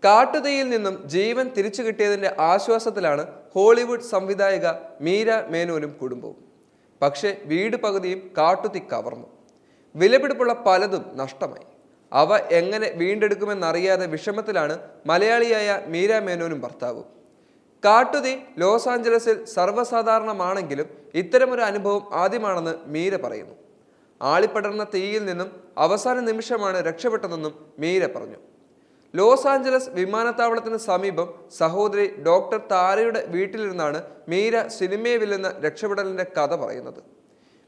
കാട്ടുതീയിൽ നിന്നും ജീവൻ തിരിച്ചു കിട്ടിയതിന്റെ ആശ്വാസത്തിലാണ് ഹോളിവുഡ് സംവിധായിക മീര മേനോനും കുടുംബവും. പക്ഷേ വീട് പകുതിയും കാട്ടുതീ കവർന്നു. വിലപിടിപ്പുള്ള പലതും നഷ്ടമായി. അവ എങ്ങനെ വീണ്ടെടുക്കുമെന്നറിയാതെ വിഷമത്തിലാണ് മലയാളിയായ മീര മേനോനും ഭർത്താവും. കാട്ടുതീ ലോസ് ആഞ്ചലസിൽ സർവ്വസാധാരണമാണെങ്കിലും ഇത്തരമൊരു അനുഭവം ആദ്യമാണെന്ന് മീര പറയുന്നു. ആളിപ്പടർന്ന തീയിൽ നിന്നും അവസാന നിമിഷമാണ് രക്ഷപ്പെട്ടതെന്നും മീര പറഞ്ഞു. ലോസ് ആഞ്ചലസ് വിമാനത്താവളത്തിന് സമീപം സഹോദരി ഡോക്ടർ താരയുടെ വീട്ടിലിരുന്നാണ് മീര സിനിമയെ വില്ലുന്ന രക്ഷപ്പെടലിന്റെ കഥ പറയുന്നത്.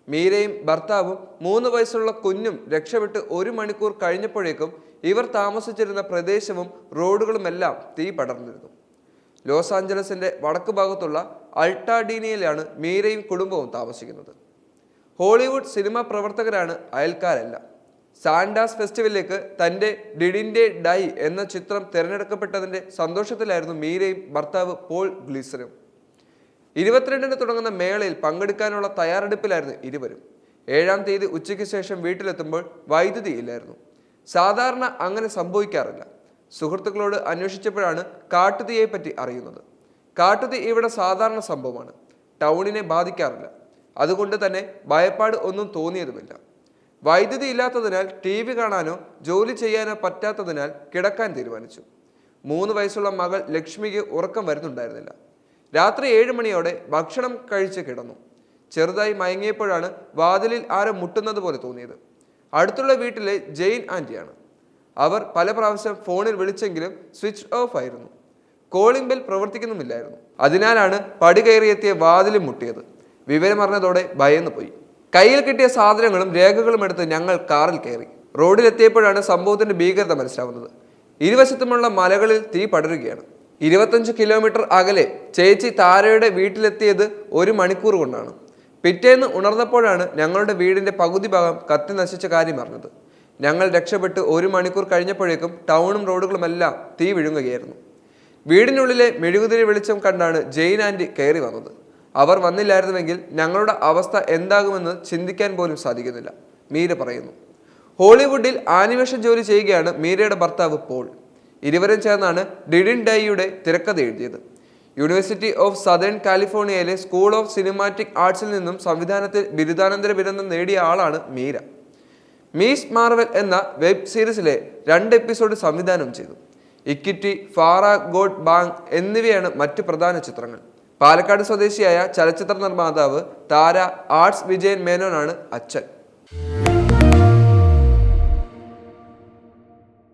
മീരയും ഭർത്താവും 3 വയസ്സുള്ള കുഞ്ഞും രക്ഷപ്പെട്ട് 1 മണിക്കൂർ കഴിഞ്ഞപ്പോഴേക്കും ഇവർ താമസിച്ചിരുന്ന പ്രദേശവും റോഡുകളുമെല്ലാം തീ പടർന്നിരുന്നു. ലോസ് ആഞ്ചലസിന്റെ വടക്കു ഭാഗത്തുള്ള അൾട്ടാഡീനയിലാണ് മീരയും കുടുംബവും താമസിക്കുന്നത്. ഹോളിവുഡ് സിനിമാ പ്രവർത്തകരാണ് അയൽക്കാരല്ല. സാൻഡാസ് ഫെസ്റ്റിവലിലേക്ക് തൻ്റെ ഡിഡിൻ്റെ ഡൈ എന്ന ചിത്രം തിരഞ്ഞെടുക്കപ്പെട്ടതിൻ്റെ സന്തോഷത്തിലായിരുന്നു മീരയും ഭർത്താവ് പോൾ ഗ്ലിസറും. 22-ന് തുടങ്ങുന്ന മേളയിൽ പങ്കെടുക്കാനുള്ള തയ്യാറെടുപ്പിലായിരുന്നു ഇരുവരും. 7-ാം തീയതി ഉച്ചയ്ക്ക് ശേഷം വീട്ടിലെത്തുമ്പോൾ വൈദ്യുതി ഇല്ലായിരുന്നു. സാധാരണ അങ്ങനെ സംഭവിക്കാറില്ല. സുഹൃത്തുക്കളോട് അന്വേഷിച്ചപ്പോഴാണ് കാട്ടുതീയെ പറ്റി അറിയുന്നത്. കാട്ടുതീ ഇവിടെ സാധാരണ സംഭവമാണ്, ടൗണിനെ ബാധിക്കാറില്ല. അതുകൊണ്ട് തന്നെ ഭയപ്പാട് ഒന്നും തോന്നിയതുമില്ല. വൈദ്യുതി ഇല്ലാത്തതിനാൽ TV കാണാനോ ജോലി ചെയ്യാനോ പറ്റാത്തതിനാൽ കിടക്കാൻ തീരുമാനിച്ചു. 3 വയസ്സുള്ള മകൾ ലക്ഷ്മിക്ക് ഉറക്കം വരുന്നുണ്ടായിരുന്നില്ല. രാത്രി 7 മണിയോടെ ഭക്ഷണം കഴിച്ച് കിടന്നു. ചെറുതായി മയങ്ങിയപ്പോഴാണ് വാതിലിൽ ആരോ മുട്ടുന്നത് പോലെ തോന്നിയത്. അടുത്തുള്ള വീട്ടിലെ ജെയിൻ ആൻറ്റിയാണ്. അവർ പല പ്രാവശ്യം ഫോണിൽ വിളിച്ചെങ്കിലും സ്വിച്ച് ഓഫ് ആയിരുന്നു. കോളിംഗ് ബെൽ പ്രവർത്തിക്കുന്നുമില്ലായിരുന്നു. അതിനാലാണ് പടി കയറിയെത്തിയ വാതിലും മുട്ടിയത്. വിവരമറിഞ്ഞതോടെ ഭയന്നു പോയി. കയ്യിൽ കിട്ടിയ സാധനങ്ങളും രേഖകളും എടുത്ത് ഞങ്ങൾ കാറിൽ കയറി. റോഡിലെത്തിയപ്പോഴാണ് സംഭവത്തിന്റെ ഭീകരത മനസ്സിലാവുന്നത്. ഇരുവശത്തുമുള്ള മലകളിൽ തീ പടരുകയാണ്. 25 കിലോമീറ്റർ അകലെ ചേച്ചി താരയുടെ വീട്ടിലെത്തിയത് 1 മണിക്കൂർ കൊണ്ടാണ്. പിറ്റേന്ന് ഉണർന്നപ്പോഴാണ് ഞങ്ങളുടെ വീടിന്റെ പകുതി ഭാഗം കത്തി നശിച്ച കാര്യം അറിഞ്ഞത്. ഞങ്ങൾ രക്ഷപ്പെട്ട് 1 മണിക്കൂർ കഴിഞ്ഞപ്പോഴേക്കും ടൗണും റോഡുകളുമെല്ലാം തീ വിഴുങ്ങുകയായിരുന്നു. വീടിനുള്ളിലെ മെഴുകുതിരി വെളിച്ചം കണ്ടാണ് ജെയിൻ ആൻറ്റി കയറി വന്നത്. അവർ വന്നില്ലായിരുന്നുവെങ്കിൽ ഞങ്ങളുടെ അവസ്ഥ എന്താകുമെന്ന് ചിന്തിക്കാൻ പോലും സാധിക്കുന്നില്ല, മീര പറയുന്നു. ഹോളിവുഡിൽ ആനിമേഷൻ ജോലി ചെയ്യുകയാണ് മീരയുടെ ഭർത്താവ് പോൾ. ഇരുവരും ചേർന്നാണ് ഡിഡിൻ ഡൈയുടെ തിരക്കഥ എഴുതിയത്. യൂണിവേഴ്സിറ്റി ഓഫ് സദേൺ കാലിഫോർണിയയിലെ സ്കൂൾ ഓഫ് സിനിമാറ്റിക് ആർട്സിൽ നിന്നും സംവിധാനത്തിൽ ബിരുദാനന്തര ബിരുദം നേടിയ ആളാണ് മീര. മീസ് മാർവൽ എന്ന വെബ് സീരീസിലെ 2 എപ്പിസോഡ് സംവിധാനം ചെയ്തു. ഇക്വിറ്റി, ഫാറ ഗോഡ് ബാങ് എന്നിവയാണ് മറ്റ് പ്രധാന ചിത്രങ്ങൾ. പാലക്കാട് സ്വദേശിയായ ചലച്ചിത്ര നിർമ്മാതാവ് താര ആർട്സ് വിജയൻ മേനോനാണ് അച്ഛൻ.